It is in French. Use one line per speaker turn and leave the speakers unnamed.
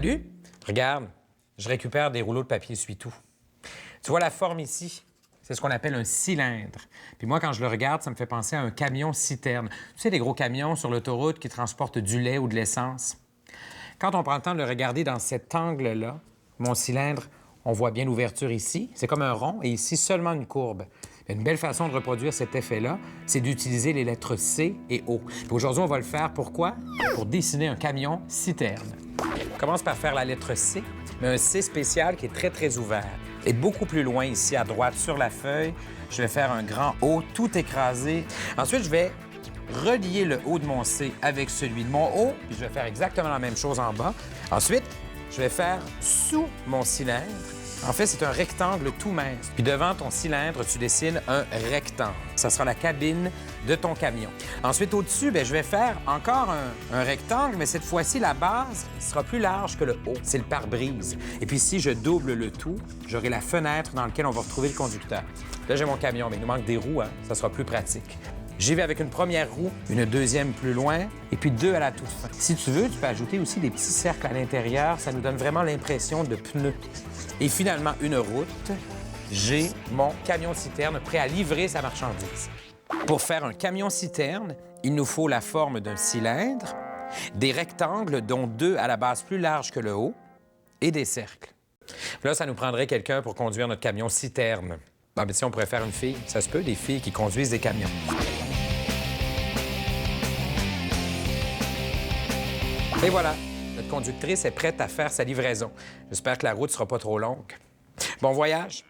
Salut! Regarde, je récupère des rouleaux de papier essuie-tout. Tu vois la forme ici? C'est ce qu'on appelle un cylindre. Puis moi, quand je le regarde, ça me fait penser à un camion-citerne. Tu sais, les gros camions sur l'autoroute qui transportent du lait ou de l'essence. Quand on prend le temps de le regarder dans cet angle-là, mon cylindre, on voit bien l'ouverture ici. C'est comme un rond et ici seulement une courbe. Une belle façon de reproduire cet effet-là, c'est d'utiliser les lettres C et O. Puis aujourd'hui, on va le faire pourquoi? Pour dessiner un camion-citerne. On commence par faire la lettre C, mais un C spécial qui est très, très ouvert. Et beaucoup plus loin, ici, à droite, sur la feuille, je vais faire un grand O, tout écrasé. Ensuite, je vais relier le haut de mon C avec celui de mon O, puis je vais faire exactement la même chose en bas. Ensuite, je vais faire sous mon cylindre. En fait, c'est un rectangle tout mince. Puis devant ton cylindre, tu dessines un rectangle. Ça sera la cabine de ton camion. Ensuite, au-dessus, je vais faire encore un rectangle, mais cette fois-ci, la base sera plus large que le haut. C'est le pare-brise. Et puis si je double le tout, j'aurai la fenêtre dans laquelle on va retrouver le conducteur. Là, j'ai mon camion, mais il nous manque des roues, hein? Ça sera plus pratique. J'y vais avec une première roue, une deuxième plus loin, et puis deux à la toute fin. Si tu veux, tu peux ajouter aussi des petits cercles à l'intérieur. Ça nous donne vraiment l'impression de pneus. Et finalement, une route. J'ai mon camion-citerne prêt à livrer sa marchandise. Pour faire un camion-citerne, il nous faut la forme d'un cylindre, des rectangles, dont deux à la base plus large que le haut, et des cercles. Là, ça nous prendrait quelqu'un pour conduire notre camion-citerne. Ah, mais si on pourrait faire une fille, ça se peut, des filles qui conduisent des camions. Et voilà, notre conductrice est prête à faire sa livraison. J'espère que la route ne sera pas trop longue. Bon voyage!